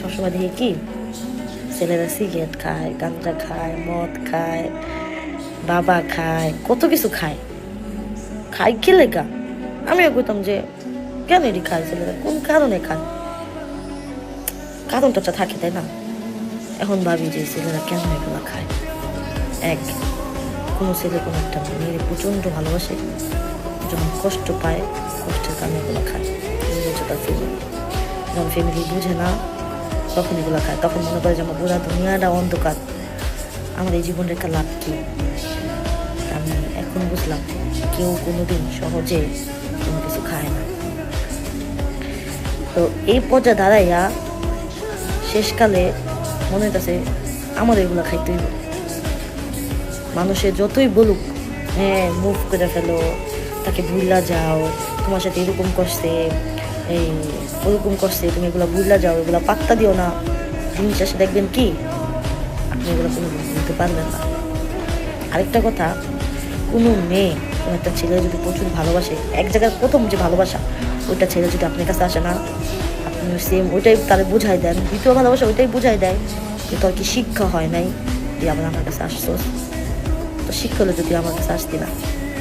সবসময় দেখি কি ছেলেরা সিগারেট খায়, গাঁজা খায়, মদ খায়, বাবা খায়, কত কিছু খায়। খায় কি লেগা? আমিও কইতাম যে কেন এটি খায় ছেলেরা, কোন কারণে খায়? কারণটা থাকে, তাই না? এখন ভাবি যে ছেলেরা কেন এগুলো খায়। এক, কোনো ছেলে কোনো একটা মেয়ের প্রচণ্ড ভালোবাসে, যখন কষ্ট পায় কষ্টের কারণে এগুলো খায়। তার ফ্যামিলি যখন ফ্যামিলি বুঝে না তখন এগুলো খায়, তখন মনে করে যে আমার পুরা দুনিয়াটা অন্ধকার, আমার এই জীবনের একটা লাভ কি? আমি এখন বুঝলাম কেউ কোনোদিন সহজে কোনো কিছু খায় না। তো এই পর্যায়ে দাঁড়াইয়া শেষকালে মনে হইতেছে আমার এগুলো খাইতেই হবে। মানুষে যতই বলুক হ্যাঁ মুভ করে ফেলো, তাকে ভুলা যাও, তোমার সাথে এরকম করছে, এই ওরকম করছে, তুমি এগুলো ভুলা যাও, এগুলো পাত্তা দিও না, দিন শেষে দেখবেন কি আপনি এগুলো কোনো বুঝতে পারবেন না। আরেকটা কথা, কোনো মেয়ে কোনো একটা ছেলে যদি প্রচুর ভালোবাসে, এক জায়গায় প্রথম যে ভালোবাসা ওইটা ছেলে যদি আপনার কাছে আসে না, আপনি সেম ওইটাই তারা বুঝাই দেন, দ্বিতীয় ভালোবাসা ওইটাই বুঝাই দেয় যে তোর কি শিক্ষা হয় নাই তুই আবার আমার কাছে আসছোস। তো শিক্ষা হলে যদি আমার কাছে আসতি না,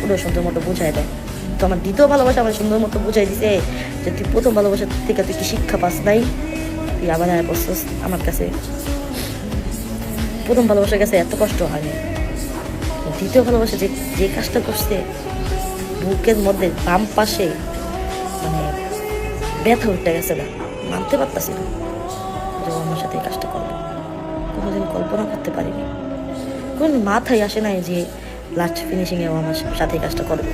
ওটাও সুন্দর মতো বুঝাই দেয়। তো আমার দ্বিতীয় ভালোবাসা আমার সুন্দর মতো বুঝাই দিছে যে তুই প্রথম ভালোবাসা থেকে তুই কি শিক্ষা পাস নাই, তুই আবার আয় বসছস আমার কাছে। প্রথম ভালোবাসার কাছে এত কষ্ট হয়নি, দ্বিতীয় ভালোবাসা যে যে কাজটা করছে বুকের মধ্যে বাম পাশে মানে ব্যথা উঠে গেছে না, মানতে পারতেছি না যে আমার সাথে এই কাজটা করবে। কোনোদিন কল্পনা করতে পারিনি, কোন মাথায় আসে নাই যে লাস্ট ফিনিশিংয়েও আমার সাথে কাজটা করবে।